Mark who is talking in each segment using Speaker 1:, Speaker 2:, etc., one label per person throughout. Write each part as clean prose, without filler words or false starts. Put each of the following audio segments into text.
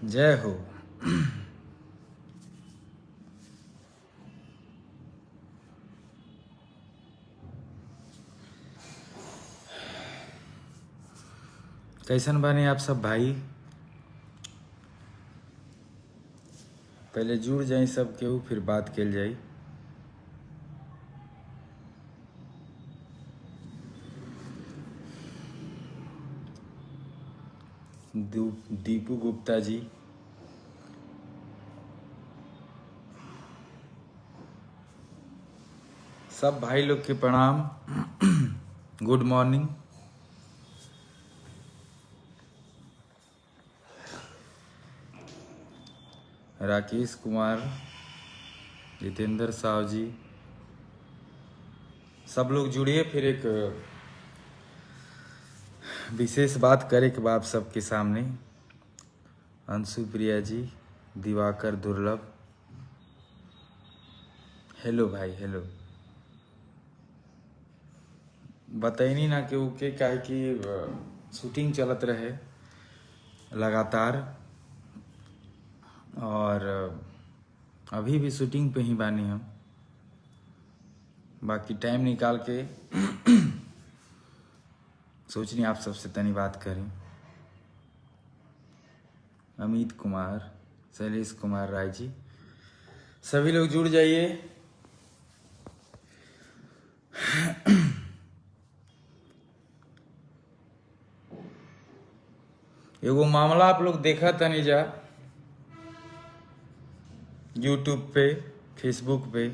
Speaker 1: जय हो। कैसन बने आप सब भाई? पहले जुड़ जाए सब केहू, फिर बात कल जाई। दीपू गुप्ता जी, सब भाई लोग के प्रणाम। Good morning. राकेश कुमार, जितेंद्र साहु जी, सब लोग जुड़िए। फिर एक विशेष बात करे कि आप सबके सामने। अंशु प्रिया जी, दिवाकर दुर्लभ, हेलो भाई हेलो। बताइनी ना कि ओके काहे कि शूटिंग चलत रहे लगातार, और अभी भी शूटिंग पे ही बानी हम। बाकी टाइम निकाल के सोचनी आप सबसे तनी बात करें। अमित कुमार, शैलेश कुमार राय जी, सभी लोग जुड़ जाइए। एगो मामला आप लोग देखा तनी जा यूट्यूब पे, फेसबुक पे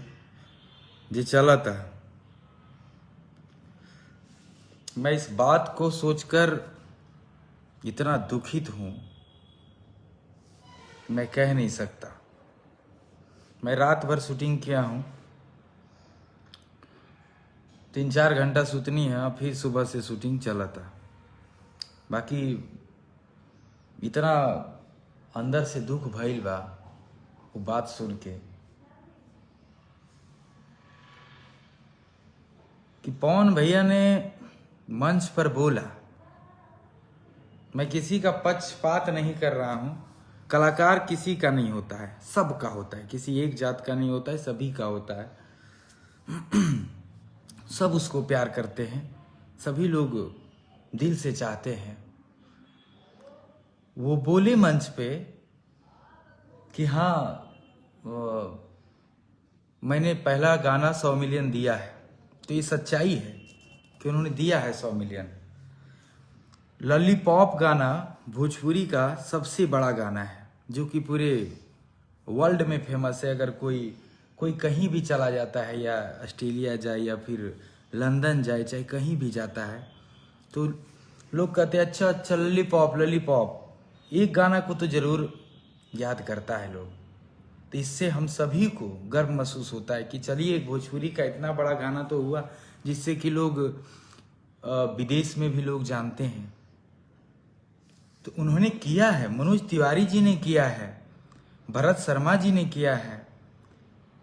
Speaker 1: जो चला था। मैं इस बात को सोचकर इतना दुखित हूं, मैं कह नहीं सकता। मैं रात भर शूटिंग किया हूं, 3-4 घंटा सुतनी है, फिर सुबह से शूटिंग चला था। बाकी इतना अंदर से दुख भइल बा वो बात सुन के कि पवन भैया ने मंच पर बोला। मैं किसी का पक्षपात नहीं कर रहा हूं। कलाकार किसी का नहीं होता है, सबका होता है। किसी एक जात का नहीं होता है, सभी का होता है। सब उसको प्यार करते हैं, सभी लोग दिल से चाहते हैं। वो बोले मंच पे कि हाँ, मैंने पहला गाना 100 मिलियन दिया है। तो ये सच्चाई है कि उन्होंने दिया है 100 मिलियन। लॉलीपॉप गाना भोजपुरी का सबसे बड़ा गाना है, जो कि पूरे वर्ल्ड में फेमस है। अगर कोई कहीं भी चला जाता है, या ऑस्ट्रेलिया जाए या फिर लंदन जाए, चाहे कहीं भी जाता है, तो लोग कहते हैं अच्छा अच्छा लॉलीपॉप लॉलीपॉप। एक गाना को तो जरूर याद करता है लोग। तो इससे हम सभी को गर्व महसूस होता है कि चलिए एक भोजपुरी का इतना बड़ा गाना तो हुआ, जिससे कि लोग विदेश में भी लोग जानते हैं। तो उन्होंने किया है, मनोज तिवारी जी ने किया है, भरत शर्मा जी ने किया है,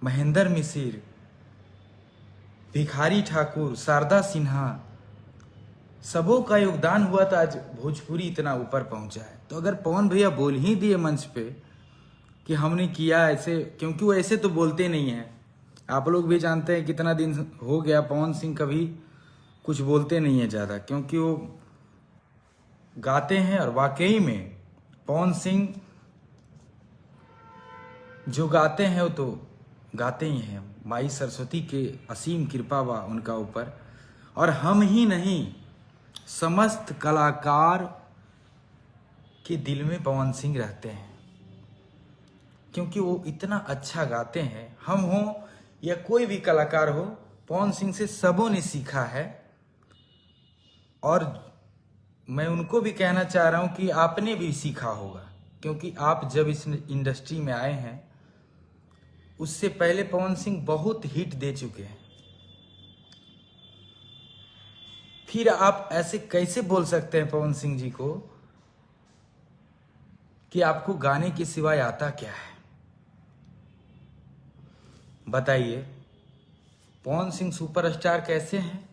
Speaker 1: महेंद्र मिसिर, भिखारी ठाकुर, शारदा सिन्हा, सबों का योगदान हुआ था, आज भोजपुरी इतना ऊपर पहुंचा है। तो अगर पवन भैया बोल ही दिए मंच पे कि हमने किया ऐसे, क्योंकि वो ऐसे तो बोलते नहीं हैं। आप लोग भी जानते हैं कितना दिन हो गया पवन सिंह कभी कुछ बोलते नहीं है ज़्यादा, क्योंकि वो गाते हैं। और वाकई में पवन सिंह जो गाते हैं वो तो गाते ही हैं। माई सरस्वती के असीम कृपा बा उनका ऊपर। और हम ही नहीं, समस्त कलाकार के दिल में पवन सिंह रहते हैं, क्योंकि वो इतना अच्छा गाते हैं। हम हो या कोई भी कलाकार हो, पवन सिंह से सबों ने सीखा है। और मैं उनको भी कहना चाह रहा हूं कि आपने भी सीखा होगा, क्योंकि आप जब इस इंडस्ट्री में आए हैं, उससे पहले पवन सिंह बहुत हिट दे चुके हैं। फिर आप ऐसे कैसे बोल सकते हैं पवन सिंह जी को कि आपको गाने के सिवाय आता क्या है? बताइए, पवन सिंह सुपरस्टार कैसे हैं?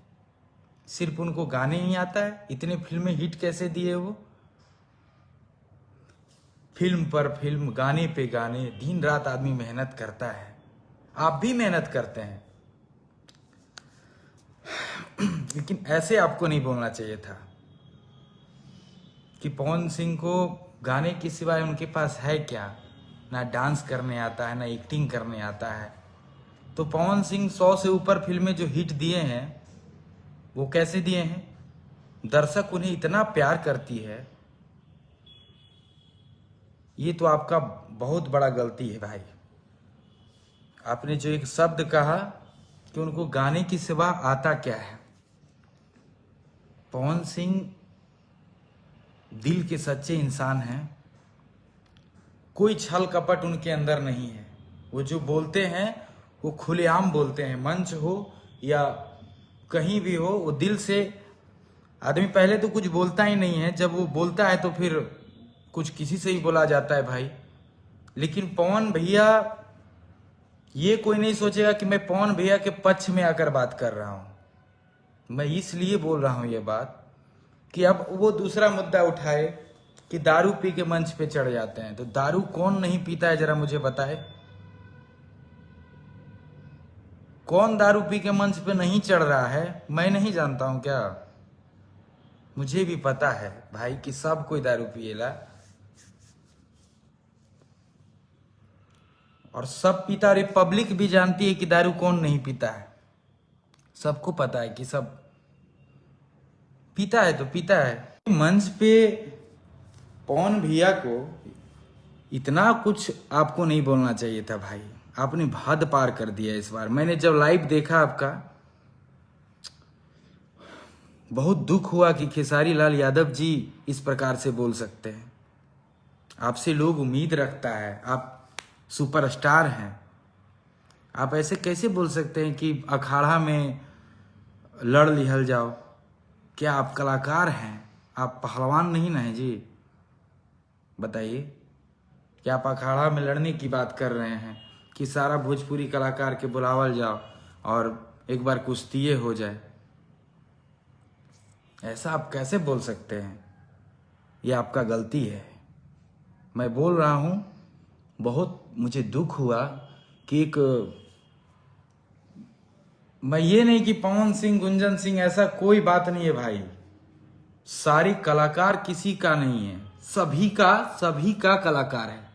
Speaker 1: सिर्फ उनको गाने ही आता है? इतने फिल्में हिट कैसे दिए वो? फिल्म पर फिल्म, गाने पे गाने, दिन रात आदमी मेहनत करता है। आप भी मेहनत करते हैं, लेकिन ऐसे आपको नहीं बोलना चाहिए था कि पवन सिंह को गाने के सिवाय उनके पास है क्या, ना डांस करने आता है, ना एक्टिंग करने आता है। तो पवन सिंह 100 से ऊपर फिल्में जो हिट दिए हैं वो कैसे दिए हैं? दर्शक उन्हें इतना प्यार करती है। ये तो आपका बहुत बड़ा गलती है भाई। आपने जो एक शब्द कहा कि उनको गाने की सिवा आता क्या है। पवन सिंह दिल के सच्चे इंसान हैं, कोई छल कपट उनके अंदर नहीं है। वो जो बोलते हैं वो खुलेआम बोलते हैं, मंच हो या कहीं भी हो, वो दिल से। आदमी पहले तो कुछ बोलता ही नहीं है, जब वो बोलता है तो फिर कुछ किसी से ही बोला जाता है भाई। लेकिन पवन भैया, ये कोई नहीं सोचेगा कि मैं पवन भैया के पक्ष में आकर बात कर रहा हूं। मैं इसलिए बोल रहा हूं ये बात कि अब वो दूसरा मुद्दा उठाए कि दारू पी के मंच पे चढ़ जाते हैं। तो दारू कौन नहीं पीता है, जरा मुझे बताए। कौन दारू पी के मंच पे नहीं चढ़ रहा है? मैं नहीं जानता हूं क्या? मुझे भी पता है भाई कि सब कोई दारू पिएला, और सब पीता। रिपब्लिक भी जानती है कि दारू कौन नहीं पीता है। सबको पता है कि सब पीता है तो पीता है। मंच पे पवन भैया को इतना कुछ आपको नहीं बोलना चाहिए था भाई। आपने हद पार कर दिया इस बार। मैंने जब लाइव देखा आपका, बहुत दुख हुआ कि खेसारी लाल यादव जी इस प्रकार से बोल सकते हैं। आपसे लोग उम्मीद रखता है, आप सुपरस्टार हैं। आप ऐसे कैसे बोल सकते हैं कि अखाड़ा में लड़ लिहल जाओ? क्या आप कलाकार हैं? आप पहलवान नहीं ना हैं जी? बताइए, क्या आप अखाड़ा में लड़ने की बात कर रहे हैं कि सारा भोजपुरी कलाकार के बुलावल जाओ और एक बार कुश्तीये हो जाए? ऐसा आप कैसे बोल सकते हैं? ये आपका गलती है। मैं बोल रहा हूं, बहुत मुझे दुख हुआ कि मैं ये नहीं कि पवन सिंह, गुंजन सिंह, ऐसा कोई बात नहीं है भाई। सारी कलाकार किसी का नहीं है, सभी का कलाकार है।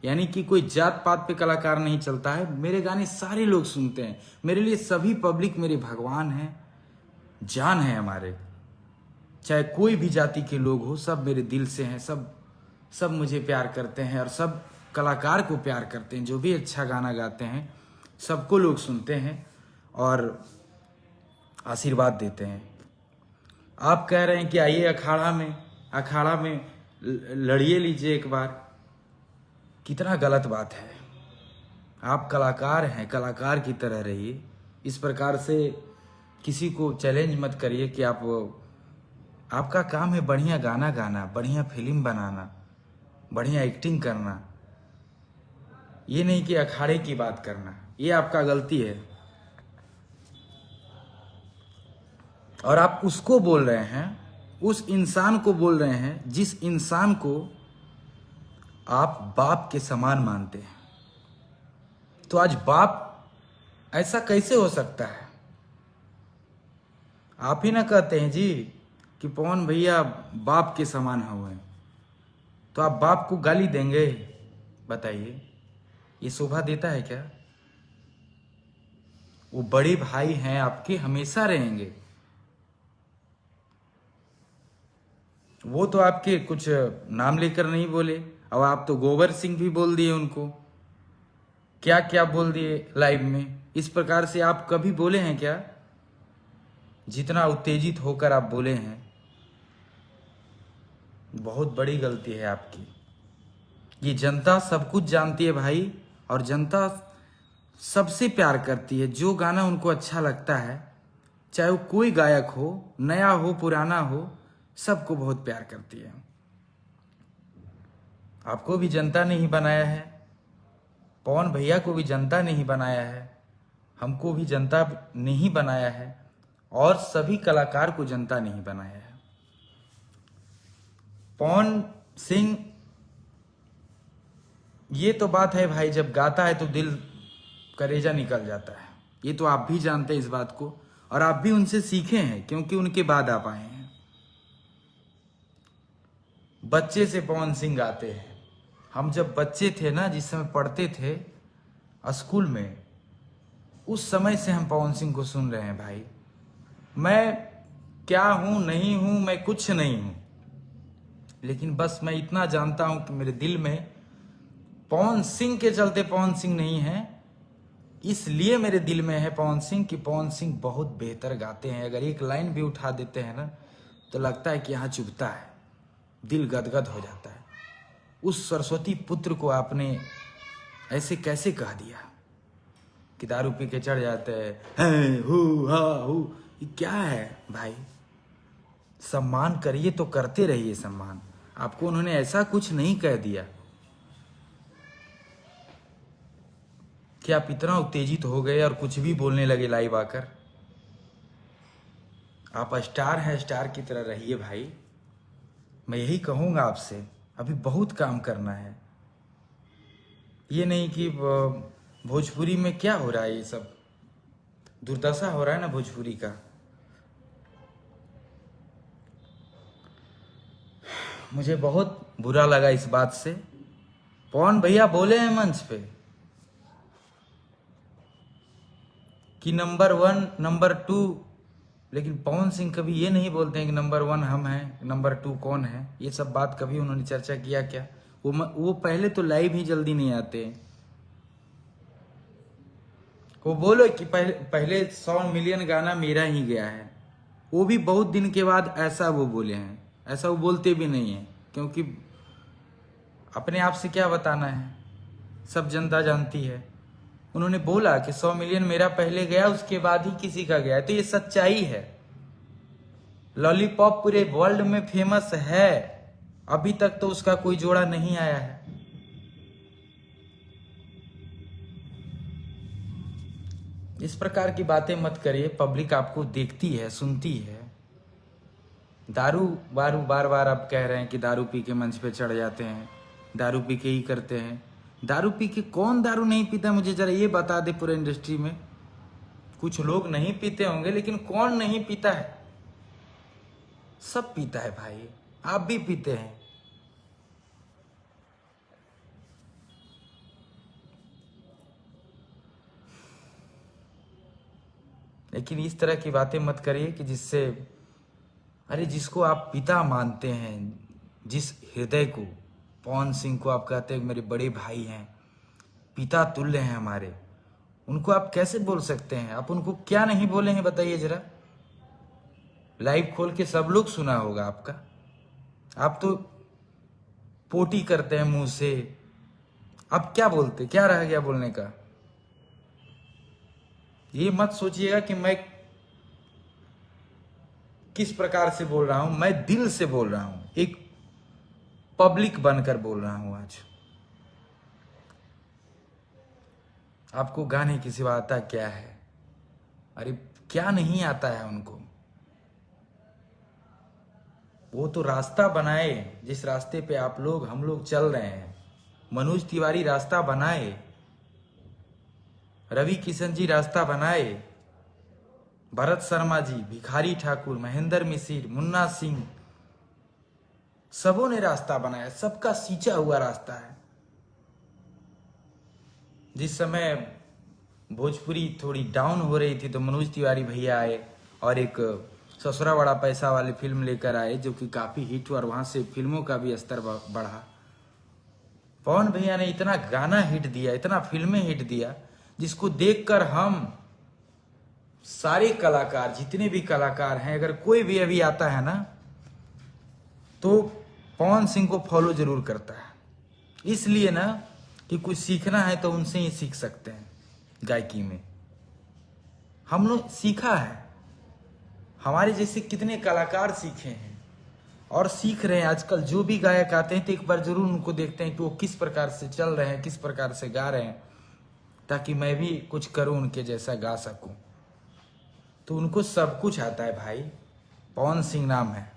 Speaker 1: यानी कि कोई जात पात पे कलाकार नहीं चलता है। मेरे गाने सारे लोग सुनते हैं। मेरे लिए सभी पब्लिक मेरे भगवान हैं, जान है हमारे। चाहे कोई भी जाति के लोग हो, सब मेरे दिल से हैं। सब मुझे प्यार करते हैं और सब कलाकार को प्यार करते हैं। जो भी अच्छा गाना गाते हैं सबको लोग सुनते हैं और आशीर्वाद देते हैं। आप कह रहे हैं कि आइए अखाड़ा में लड़िए लीजिए एक बार। कितना गलत बात है। आप कलाकार हैं, कलाकार की तरह रहिए। इस प्रकार से किसी को चैलेंज मत करिए कि आपका काम है बढ़िया गाना गाना, बढ़िया फिल्म बनाना, बढ़िया एक्टिंग करना, ये नहीं कि अखाड़े की बात करना। ये आपका गलती है। और आप उसको बोल रहे हैं, उस इंसान को बोल रहे हैं जिस इंसान को आप बाप के समान मानते हैं। तो आज बाप ऐसा कैसे हो सकता है? आप ही ना कहते हैं जी कि पवन भैया बाप के समान हुए, तो आप बाप को गाली देंगे? बताइए, ये शोभा देता है क्या? वो बड़े भाई हैं आपके, हमेशा रहेंगे। वो तो आपके कुछ नाम लेकर नहीं बोले, और आप तो गोबर सिंह भी बोल दिए उनको। क्या क्या बोल दिए लाइव में। इस प्रकार से आप कभी बोले हैं क्या? जितना उत्तेजित होकर आप बोले हैं, बहुत बड़ी गलती है आपकी। ये जनता सब कुछ जानती है भाई, और जनता सबसे प्यार करती है। जो गाना उनको अच्छा लगता है, चाहे वो कोई गायक हो, नया हो पुराना हो, सबको बहुत प्यार करती है। आपको भी जनता ने ही बनाया है, पवन भैया को भी जनता ने ही बनाया है, हमको भी जनता ने ही बनाया है, और सभी कलाकार को जनता ने ही बनाया है। पवन सिंह ये तो बात है भाई, जब गाता है तो दिल कलेजा निकल जाता है। ये तो आप भी जानते हैं इस बात को, और आप भी उनसे सीखे हैं क्योंकि उनके बाद आप आए हैं। बच्चे से पवन सिंह गाते हैं। हम जब बच्चे थे ना, जिस समय पढ़ते थे स्कूल में, उस समय से हम पवन सिंह को सुन रहे हैं भाई। मैं क्या हूं नहीं हूं, मैं कुछ नहीं हूं, लेकिन बस मैं इतना जानता हूं कि मेरे दिल में पवन सिंह के चलते पवन सिंह नहीं है, इसलिए मेरे दिल में है पवन सिंह कि पवन सिंह बहुत बेहतर गाते हैं। अगर एक लाइन भी उठा देते हैं ना, तो लगता है कि यहाँ चुभता है, दिल गदगद हो जाता है। उस सरस्वती पुत्र को आपने ऐसे कैसे कह दिया कि दारू पी के चढ़ जाते हैं हु हा हु। ये क्या है भाई? सम्मान करिए तो करते रहिए सम्मान। आपको उन्होंने ऐसा कुछ नहीं कह दिया कि आप इतना उत्तेजित हो गए और कुछ भी बोलने लगे लाइव आकर। आप स्टार हैं, स्टार की तरह रहिए भाई। मैं यही कहूंगा आपसे, अभी बहुत काम करना है। ये नहीं कि भोजपुरी में क्या हो रहा है, ये सब दुर्दशा हो रहा है ना भोजपुरी का। मुझे बहुत बुरा लगा इस बात से। पवन भैया बोले हैं मंच पे कि नंबर 1 नंबर 2, लेकिन पवन सिंह कभी ये नहीं बोलते हैं कि नंबर 1 हम हैं, नंबर 2 कौन है। ये सब बात कभी उन्होंने चर्चा किया क्या? वो पहले तो लाइव ही जल्दी नहीं आते। वो बोलो कि पहले 100 मिलियन गाना मेरा ही गया है, वो भी बहुत दिन के बाद ऐसा वो बोले हैं। ऐसा वो बोलते भी नहीं है, क्योंकि अपने आप से क्या बताना है, सब जनता जानती है। उन्होंने बोला कि 100 मिलियन मेरा पहले गया, उसके बाद ही किसी का गया, तो ये सच्चाई है। लॉलीपॉप पूरे वर्ल्ड में फेमस है, अभी तक तो उसका कोई जोड़ा नहीं आया है। इस प्रकार की बातें मत करिए, पब्लिक आपको देखती है, सुनती है। दारू बार बार आप कह रहे हैं कि दारू पी के मंच पे चढ़ जाते हैं, दारू पी के ही करते हैं। दारू पी के कौन दारू नहीं पीता? मुझे जरा ये बता दे। पूरे इंडस्ट्री में कुछ लोग नहीं पीते होंगे, लेकिन कौन नहीं पीता है? सब पीता है भाई, आप भी पीते हैं। लेकिन इस तरह की बातें मत करिए कि जिससे, अरे जिसको आप पिता मानते हैं, जिस हृदय को, पवन सिंह को आप कहते हैं मेरे बड़े भाई हैं, पिता तुल्य हैं हमारे, उनको आप कैसे बोल सकते हैं? आप उनको क्या नहीं बोले हैं बताइए जरा। लाइव खोल के सब लोग सुना होगा आपका। आप तो पोटी करते हैं मुंह से। आप क्या बोलते, क्या रह गया बोलने का? ये मत सोचिएगा कि मैं किस प्रकार से बोल रहा हूं, मैं दिल से बोल रहा हूं, एक पब्लिक बनकर बोल रहा हूं आज। आपको गाने की सिवा आता क्या है? अरे क्या नहीं आता है उनको? वो तो रास्ता बनाए, जिस रास्ते पे आप लोग, हम लोग चल रहे हैं। मनोज तिवारी रास्ता बनाए, रवि किशन जी रास्ता बनाए, भरत शर्मा जी, भिखारी ठाकुर, महेंद्र मिसिर, मुन्ना सिंह, सबों ने रास्ता बनाया। सबका सींचा हुआ रास्ता है। जिस समय भोजपुरी थोड़ी डाउन हो रही थी तो मनोज तिवारी भैया आए और एक ससुरा बड़ा पैसा वाली फिल्म लेकर आए, जो कि काफी हिट हुआ और वहां से फिल्मों का भी स्तर बढ़ा। पवन भैया ने इतना गाना हिट दिया, इतना फिल्में हिट दिया, जिसको देखकर हम सारे कलाकार, जितने भी कलाकार हैं, अगर कोई भी अभी आता है ना, तो पवन सिंह को फॉलो जरूर करता है। इसलिए ना कि कुछ सीखना है तो उनसे ही सीख सकते हैं। गायकी में हम लोग सीखा है, हमारे जैसे कितने कलाकार सीखे हैं और सीख रहे हैं। आजकल जो भी गायक आते हैं तो एक बार जरूर उनको देखते हैं कि वो किस प्रकार से चल रहे हैं, किस प्रकार से गा रहे हैं, ताकि मैं भी कुछ करूं, उनके जैसा गा सकूं। तो उनको सब कुछ आता है भाई। पवन सिंह नाम है,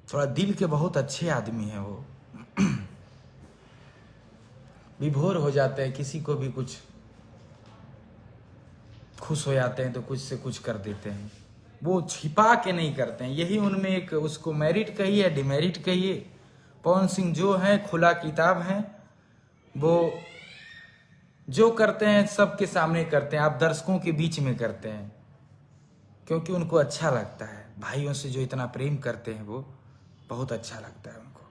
Speaker 1: थोड़ा दिल के बहुत अच्छे आदमी हैं वो। विभोर हो जाते हैं, किसी को भी कुछ खुश हो जाते हैं तो कुछ से कुछ कर देते हैं, वो छिपा के नहीं करते हैं। यही उनमें एक, उसको मेरिट कहिए डिमेरिट कहिए, पवन सिंह जो है खुला किताब है, वो जो करते हैं सबके सामने करते हैं, आप दर्शकों के बीच में करते हैं क्योंकि उनको अच्छा लगता है। भाइयों से जो इतना प्रेम करते हैं वो बहुत अच्छा लगता है उनको।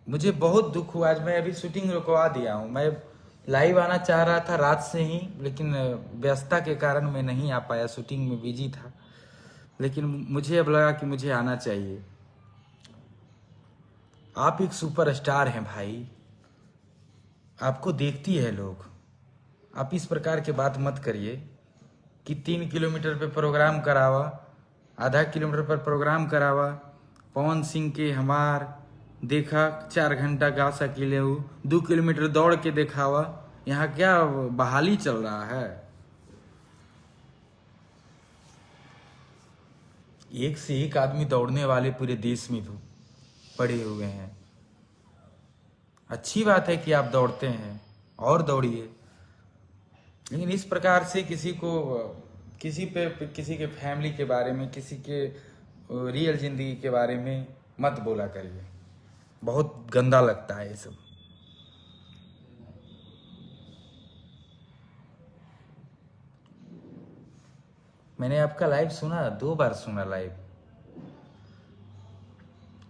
Speaker 1: मुझे बहुत दुख हुआ, आज मैं अभी शूटिंग रुकवा दिया हूँ। मैं लाइव आना चाह रहा था रात से ही, लेकिन व्यस्तता के कारण मैं नहीं आ पाया, शूटिंग में बिजी था। लेकिन मुझे अब लगा कि मुझे आना चाहिए। आप एक सुपरस्टार हैं भाई, आपको देखती है लोग। आप इस प्रकार की बात मत करिए कि 3 किलोमीटर पे प्रोग्राम करावा, आधा किलोमीटर पर प्रोग्राम करावा, पवन सिंह के हमार देखा 4 घंटा गा सकीले हूँ, 2 किलोमीटर दौड़ के दिखावा। यहाँ क्या बहाली चल रहा है? एक से एक आदमी दौड़ने वाले पूरे देश में पड़े हुए हैं। अच्छी बात है कि आप दौड़ते हैं और दौड़िए, लेकिन इस प्रकार से किसी को, किसी पे, किसी के फैमिली के बारे में, किसी के रियल जिंदगी के बारे में मत बोला करिए, बहुत गंदा लगता है ये सब। मैंने आपका लाइव सुना, 2 बार सुना लाइव।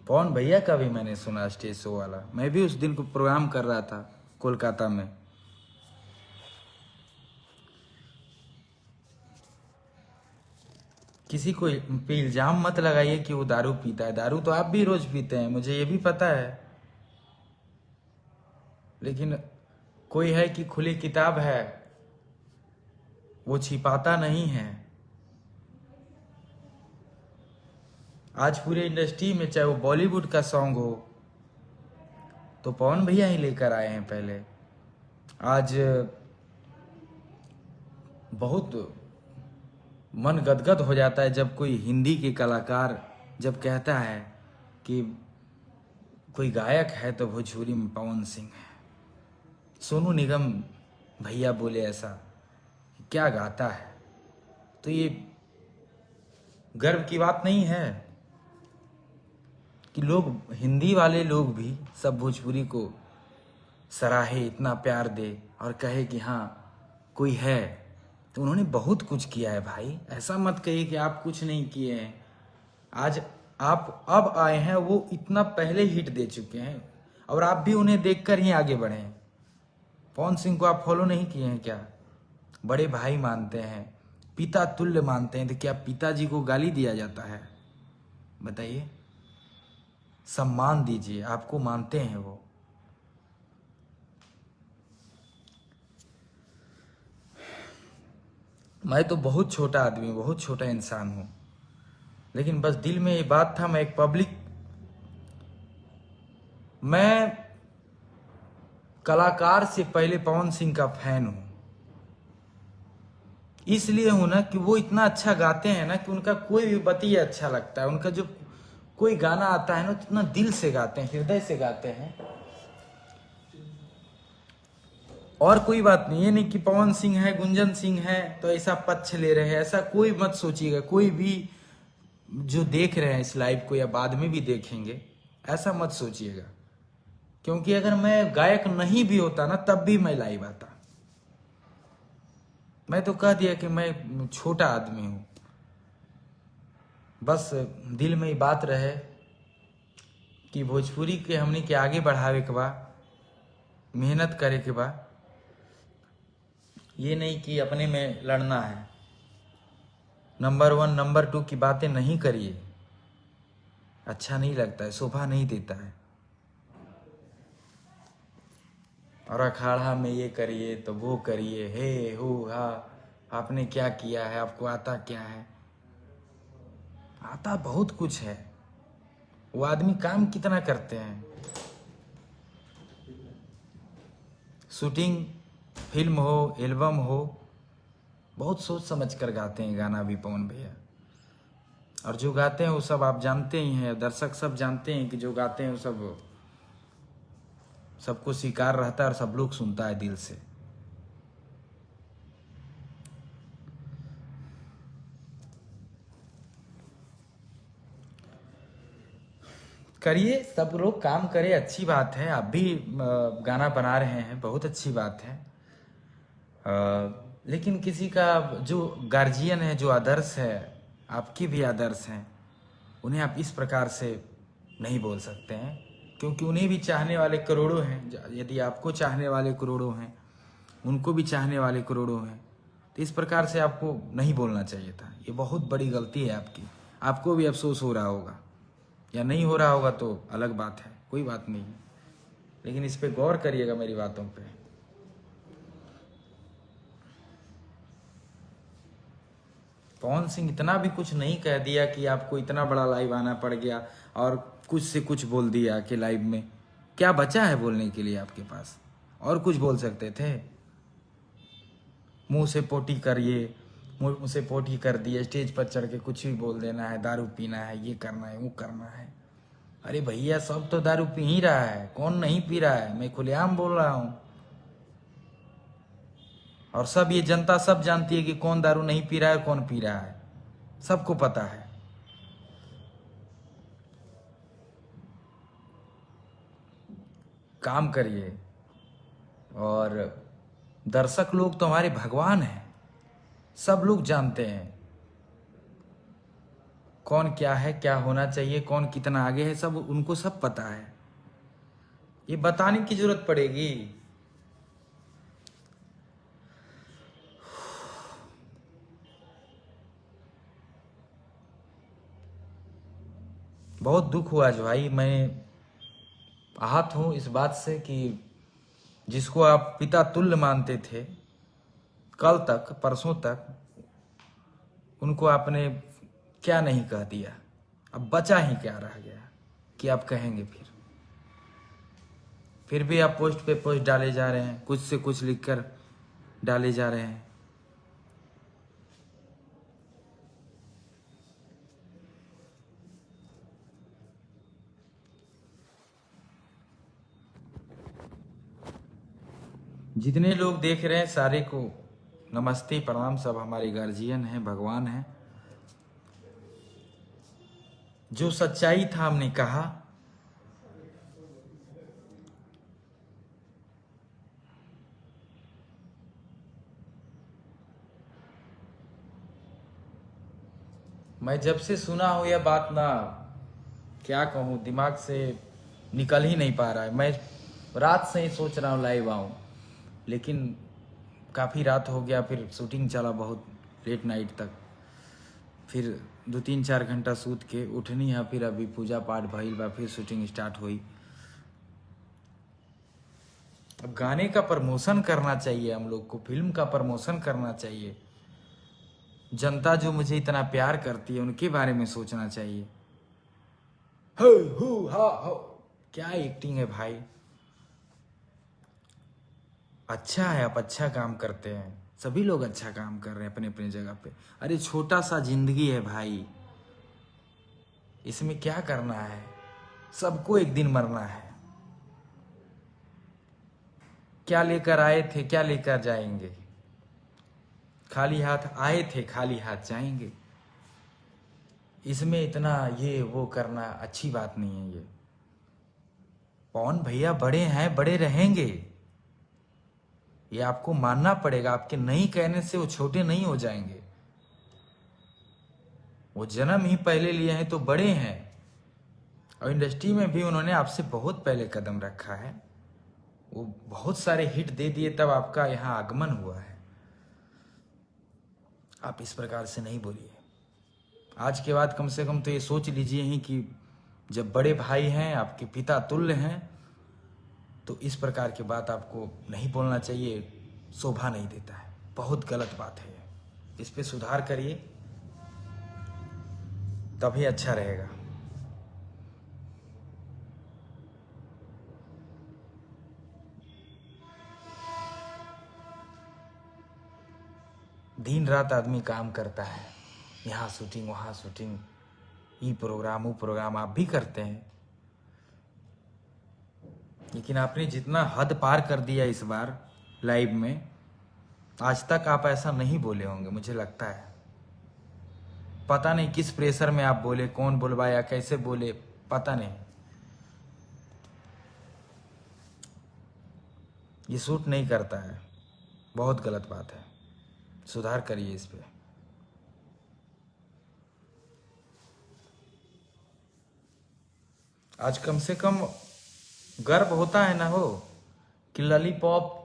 Speaker 1: पवन भैया का भी मैंने सुना स्टेज शो वाला, मैं भी उस दिन को प्रोग्राम कर रहा था कोलकाता में। किसी को पे इल्जाम मत लगाइए कि वो दारू पीता है, दारू तो आप भी रोज पीते हैं, मुझे ये भी पता है। लेकिन कोई है कि खुली किताब है, वो छिपाता नहीं है। आज पूरे इंडस्ट्री में चाहे वो बॉलीवुड का सॉन्ग हो तो पवन भैया ही लेकर आए हैं पहले। आज बहुत मन गदगद हो जाता है जब कोई हिंदी के कलाकार जब कहता है कि कोई गायक है तो भोजपुरी में पवन सिंह है। सोनू निगम भैया बोले ऐसा, क्या गाता है, तो ये गर्व की बात नहीं है कि लोग, हिंदी वाले लोग भी सब भोजपुरी को सराहे, इतना प्यार दे और कहे कि हाँ कोई है। तो उन्होंने बहुत कुछ किया है भाई, ऐसा मत कहिए कि आप कुछ नहीं किए हैं। आज आप अब आए हैं, वो इतना पहले हिट दे चुके हैं और आप भी उन्हें देखकर ही आगे बढ़े हैं। पवन सिंह को आप फॉलो नहीं किए हैं क्या? बड़े भाई मानते हैं, पिता तुल्य मानते हैं, तो क्या पिताजी को गाली दिया जाता है? बताइए, सम्मान दीजिए, आपको मानते हैं वो। मैं तो बहुत छोटा आदमी, बहुत छोटा इंसान हूं, लेकिन बस दिल में ये बात था, मैं एक पब्लिक, मैं कलाकार से पहले पवन सिंह का फैन हूं। इसलिए हूं ना कि वो इतना अच्छा गाते हैं ना कि उनका कोई भी बतिया अच्छा लगता है। उनका जो कोई गाना आता है ना तो इतना दिल से गाते हैं, हृदय से गाते हैं। और कोई बात नहीं, ये नहीं कि पवन सिंह है, गुंजन सिंह है तो ऐसा पक्ष ले रहे हैं, ऐसा कोई मत सोचिएगा। कोई भी जो देख रहे हैं इस लाइव को या बाद में भी देखेंगे, ऐसा मत सोचिएगा, क्योंकि अगर मैं गायक नहीं भी होता ना तब भी मैं लाइव आता। मैं तो कह दिया कि मैं छोटा आदमी हूं। बस दिल में ही बात रहे कि भोजपुरी के हमने के आगे बढ़ावे के बा, मेहनत करे के बा, ये नहीं कि अपने में लड़ना है। नंबर 1 नंबर 2 की बातें नहीं करिए, अच्छा नहीं लगता है, शोभा नहीं देता है। और अखाड़ा में ये करिए तो वो करिए, हे हो हा, आपने क्या किया है, आपको आता क्या है? आता बहुत कुछ है, वो आदमी काम कितना करते हैं। शूटिंग, फिल्म हो, एल्बम हो, बहुत सोच समझ कर गाते हैं गाना भी पवन भैया। और जो गाते हैं वो सब आप जानते ही हैं, दर्शक सब जानते हैं कि जो गाते हैं वो सब सबको स्वीकार रहता है और सब लोग सुनता है दिल से। करिए, सब लोग काम करें, अच्छी बात है। आप भी गाना बना रहे हैं, बहुत अच्छी बात है। लेकिन किसी का जो गार्जियन है, जो आदर्श है, आपके भी आदर्श हैं, उन्हें आप इस प्रकार से नहीं बोल सकते हैं, क्योंकि उन्हें भी चाहने वाले करोड़ों हैं। यदि आपको चाहने वाले करोड़ों हैं, उनको भी चाहने वाले करोड़ों हैं, तो इस प्रकार से आपको नहीं बोलना चाहिए था। ये बहुत बड़ी गलती है आपकी। आपको भी अफसोस हो रहा होगा, या नहीं हो रहा होगा तो अलग बात है, कोई बात नहीं, लेकिन इस पे गौर करिएगा मेरी बातों पे। पवन सिंह इतना भी कुछ नहीं कह दिया कि आपको इतना बड़ा लाइव आना पड़ गया और कुछ से कुछ बोल दिया कि लाइव में क्या बचा है बोलने के लिए आपके पास? और कुछ बोल सकते थे। मुंह से पोटी करिए, मुंह से पोटी कर दिए, स्टेज पर चढ़ के कुछ भी बोल देना है, दारू पीना है, ये करना है, वो करना है। अरे भैया, सब तो दारू पी ही रहा है, कौन नहीं पी रहा है? मैं खुलेआम बोल रहा हूँ, और सब ये जनता सब जानती है कि कौन दारू नहीं पी रहा है, कौन पी रहा है, सबको पता है। काम करिए, और दर्शक लोग तो हमारे भगवान हैं, सब लोग जानते हैं कौन क्या है, क्या होना चाहिए, कौन कितना आगे है, सब उनको सब पता है। ये बताने की जरूरत पड़ेगी? बहुत दुख हुआ आज भाई, मैं आहत हूं इस बात से कि जिसको आप पिता तुल्य मानते थे कल तक, परसों तक, उनको आपने क्या नहीं कह दिया। अब बचा ही क्या रह गया कि आप कहेंगे? फिर भी आप पोस्ट पे पोस्ट डाले जा रहे हैं, कुछ से कुछ लिखकर डाले जा रहे हैं। जितने लोग देख रहे हैं सारे को नमस्ते, प्रणाम। सब हमारे गार्जियन हैं, भगवान हैं। जो सच्चाई था हमने कहा, मैं जब से सुना हूं यह बात, ना क्या कहूं, दिमाग से निकल ही नहीं पा रहा है। मैं रात से ही सोच रहा हूं लाइव आऊं, लेकिन काफ़ी रात हो गया, फिर शूटिंग चला बहुत लेट नाइट तक, फिर 2-3-4 घंटा सूत के उठनी है, फिर अभी पूजा पाठ भइल बा, फिर शूटिंग स्टार्ट हुई। अब गाने का प्रमोशन करना चाहिए, हम लोग को फिल्म का प्रमोशन करना चाहिए। जनता जो मुझे इतना प्यार करती है उनके बारे में सोचना चाहिए। हो हु हा हो, क्या एक्टिंग है भाई, अच्छा है, आप अच्छा काम करते हैं, सभी लोग अच्छा काम कर रहे हैं अपने अपने जगह पे। अरे छोटा सा जिंदगी है भाई, इसमें क्या करना है? सबको एक दिन मरना है। क्या लेकर आए थे, क्या लेकर जाएंगे? खाली हाथ आए थे, खाली हाथ जाएंगे। इसमें इतना ये वो करना अच्छी बात नहीं है। ये पवन भैया बड़े हैं, बड़े रहेंगे, ये आपको मानना पड़ेगा। आपके नहीं कहने से वो छोटे नहीं हो जाएंगे। वो जन्म ही पहले लिए हैं तो बड़े हैं, और इंडस्ट्री में भी उन्होंने आपसे बहुत पहले कदम रखा है। वो बहुत सारे हिट दे दिए, तब आपका यहाँ आगमन हुआ है। आप इस प्रकार से नहीं बोलिए। आज के बाद कम से कम तो ये सोच लीजिए ही कि जब बड़े भाई हैं, आपके पिता तुल्य हैं, तो इस प्रकार की बात आपको नहीं बोलना चाहिए, शोभा नहीं देता है, बहुत गलत बात है। इस पे सुधार करिए, तभी अच्छा रहेगा। दिन रात आदमी काम करता है, यहाँ शूटिंग, वहाँ शूटिंग, ये प्रोग्राम, वो प्रोग्राम, आप भी करते हैं। लेकिन आपने जितना हद पार कर दिया इस बार लाइव में, आज तक आप ऐसा नहीं बोले होंगे मुझे लगता है। पता नहीं किस प्रेशर में आप बोले, कौन बुलवाया, कैसे बोले, पता नहीं। ये सूट नहीं करता है, बहुत गलत बात है, सुधार करिए इस पे। आज कम से कम गर्व होता है ना हो कि लॉलीपॉप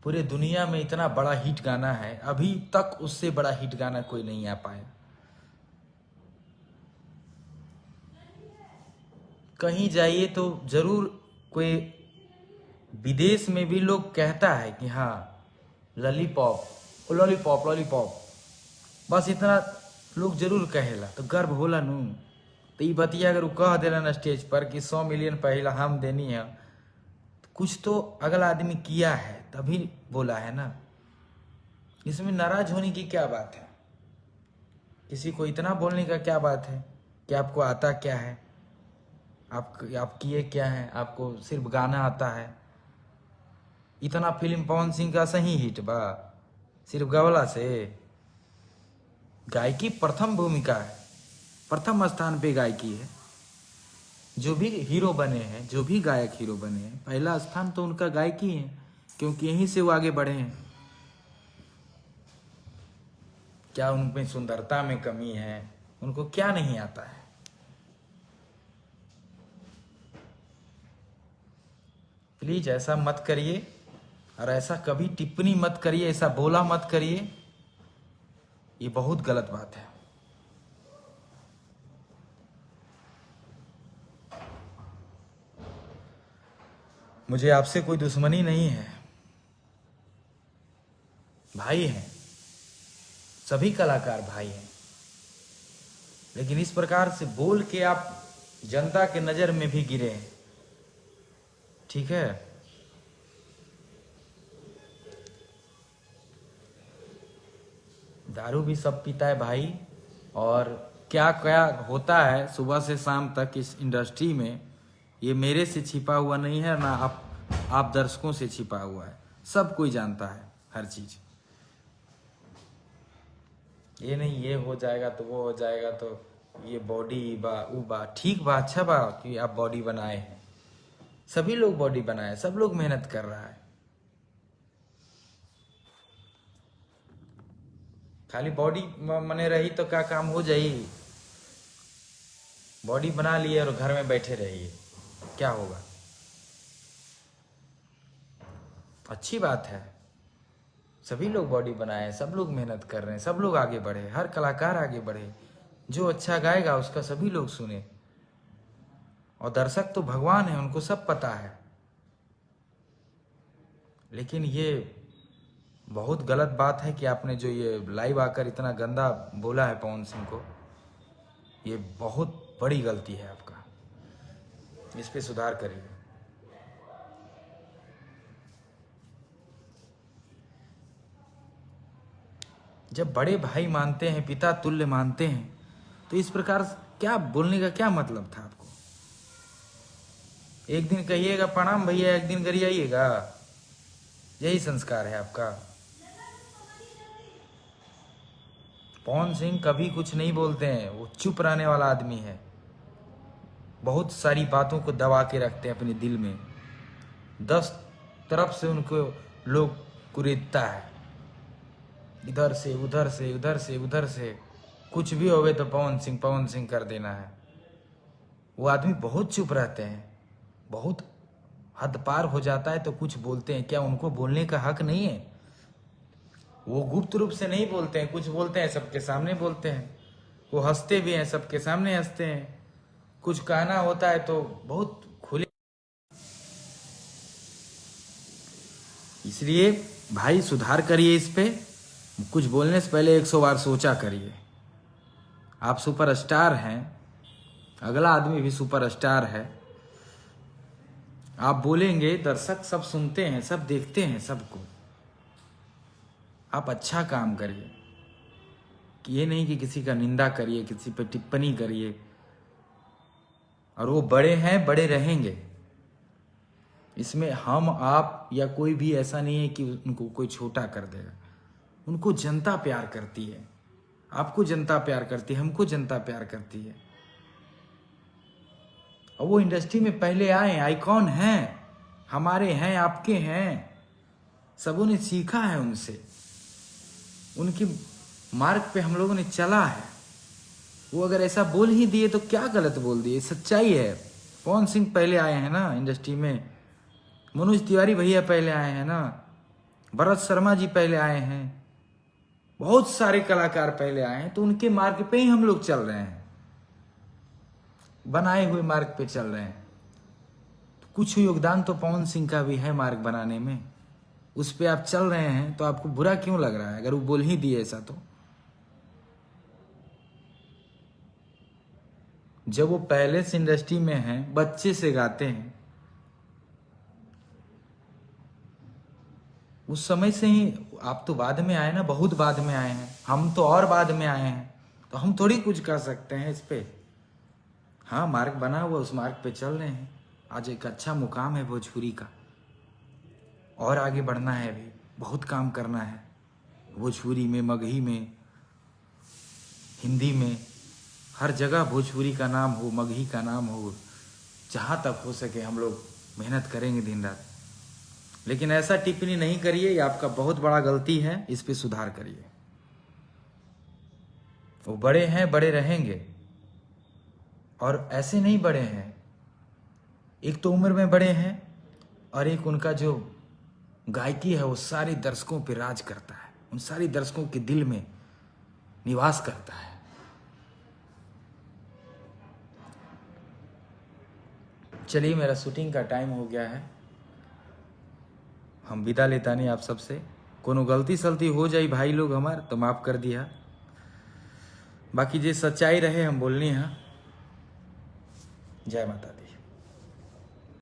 Speaker 1: पूरे दुनिया में इतना बड़ा हिट गाना है, अभी तक उससे बड़ा हिट गाना कोई नहीं आ पाया। कहीं जाइए तो जरूर कोई विदेश में भी लोग कहता है कि हाँ लॉलीपॉप लॉलीपॉप लॉलीपॉप, बस इतना लोग जरूर कहेला तो गर्व होला नू। तो ये बतिया अगर वो कह देला ना स्टेज पर कि 100 मिलियन पहला हम देनी है, तो कुछ तो अगला आदमी किया है तभी बोला है ना। इसमें नाराज होने की क्या बात है? किसी को इतना बोलने का क्या बात है कि आपको आता क्या है, आप किए क्या है, आपको सिर्फ गाना आता है। इतना फिल्म पवन सिंह का सही हिट बा सिर्फ गवला से। गायकी प्रथम भूमिका है, प्रथम स्थान पे गायकी है। जो भी हीरो बने हैं, जो भी गायक हीरो बने हैं, पहला स्थान तो उनका गायकी है, क्योंकि यहीं से वो आगे बढ़े हैं। क्या उनमें सुंदरता में कमी है? उनको क्या नहीं आता है? प्लीज ऐसा मत करिए, और ऐसा कभी टिप्पणी मत करिए, ऐसा बोला मत करिए, ये बहुत गलत बात है। मुझे आपसे कोई दुश्मनी नहीं है, भाई हैं, सभी कलाकार भाई हैं। लेकिन इस प्रकार से बोल के आप जनता के नजर में भी गिरे हैं, ठीक है? दारू भी सब पीता है भाई, और क्या क्या होता है सुबह से शाम तक इस इंडस्ट्री में, ये मेरे से छिपा हुआ नहीं है ना आप दर्शकों से छिपा हुआ है। सब कोई जानता है हर चीज। ये नहीं ये हो जाएगा तो वो हो जाएगा, तो ये बॉडी बा वो बा, ठीक बा, अच्छा बा कि आप बॉडी बनाए हैं। सभी लोग बॉडी बनाए, सब लोग मेहनत कर रहा है। खाली बॉडी मने रही तो क्या काम हो जाई? बॉडी बना लिए और घर में बैठे रहिए, क्या होगा? अच्छी बात है, सभी लोग बॉडी बनाए, सब लोग मेहनत कर रहे हैं, सब लोग आगे बढ़े, हर कलाकार आगे बढ़े। जो अच्छा गाएगा उसका सभी लोग सुने, और दर्शक तो भगवान है, उनको सब पता है। लेकिन ये बहुत गलत बात है कि आपने जो ये लाइव आकर इतना गंदा बोला है पवन सिंह को, ये बहुत बड़ी गलती है आपका, इस पे सुधार करिए। जब बड़े भाई मानते हैं, पिता तुल्य मानते हैं, तो इस प्रकार क्या बोलने का क्या मतलब था आपको? एक दिन कहिएगा प्रणाम भैया, एक दिन गरियाइएगा, यही संस्कार है आपका? पवन सिंह कभी कुछ नहीं बोलते हैं, वो चुप रहने वाला आदमी है। बहुत सारी बातों को दबा के रखते हैं अपने दिल में, 10 तरफ से उनको लोग कुरेदता है, इधर से उधर से उधर से उधर से, कुछ भी होवे तो पवन सिंह कर देना है। वो आदमी बहुत चुप रहते हैं, बहुत हद पार हो जाता है तो कुछ बोलते हैं। क्या उनको बोलने का हक नहीं है? वो गुप्त रूप से नहीं बोलते हैं, कुछ बोलते हैं सबके सामने बोलते हैं। वो हंसते भी हैं, सबके सामने हंसते हैं। कुछ कहना होता है तो बहुत खुले। इसलिए भाई सुधार करिए इस पे, कुछ बोलने से पहले 100 बार सोचा करिए। आप सुपरस्टार हैं, अगला आदमी भी सुपरस्टार है। आप बोलेंगे, दर्शक सब सुनते हैं, सब देखते हैं सबको। आप अच्छा काम करिए, कि ये नहीं कि किसी का निंदा करिए, किसी पर टिप्पणी करिए। और वो बड़े हैं, बड़े रहेंगे, इसमें हम आप या कोई भी ऐसा नहीं है कि उनको कोई छोटा कर देगा। उनको जनता प्यार करती है, आपको जनता प्यार करती है, हमको जनता प्यार करती है। और वो इंडस्ट्री में पहले आए, आइकॉन हैं, हमारे हैं, आपके हैं, सबों ने सीखा है उनसे, उनकी मार्ग पे हम लोगों ने चला है। वो अगर ऐसा बोल ही दिए तो क्या गलत बोल दिए, सच्चाई है। पवन सिंह पहले आए हैं ना इंडस्ट्री में, मनोज तिवारी भैया पहले आए हैं ना, भरत शर्मा जी पहले आए हैं, बहुत सारे कलाकार पहले आए हैं। तो उनके मार्ग पे ही हम लोग चल रहे हैं, बनाए हुए मार्ग पे चल रहे हैं। तो कुछ योगदान तो पवन सिंह का भी है मार्ग बनाने में, उस पे आप चल रहे हैं। तो आपको बुरा क्यों लग रहा है अगर वो बोल ही दिए ऐसा? तो जब वो पहले से इंडस्ट्री में हैं, बच्चे से गाते हैं, उस समय से ही। आप तो बाद में आए ना, बहुत बाद में आए हैं, हम तो और बाद में आए हैं, तो हम थोड़ी कुछ कर सकते हैं इस पे। हाँ, मार्ग बना हुआ, उस मार्ग पे चल रहे हैं। आज एक अच्छा मुकाम है भोजपुरी का, और आगे बढ़ना है, अभी बहुत काम करना है भोजपुरी में, मगही में, हिंदी में, हर जगह भोजपुरी का नाम हो, मगही का नाम हो। जहाँ तक हो सके हम लोग मेहनत करेंगे दिन रात। लेकिन ऐसा टिप्पणी नहीं करिए, ये आपका बहुत बड़ा गलती है, इस पे सुधार करिए। वो बड़े हैं, बड़े रहेंगे, और ऐसे नहीं बड़े हैं। एक तो उम्र में बड़े हैं, और एक उनका जो गायकी है वो सारे दर्शकों पे राज करता है, उन सारे दर्शकों के दिल में निवास करता है। चलिए, मेरा शूटिंग का टाइम हो गया है, हम विदा लेता नहीं आप सबसे। कोनो गलती सलती हो जाई भाई लोग हमार तो माफ कर दिया, बाकी जे सच्चाई रहे हम बोलनी है। जय माता दी।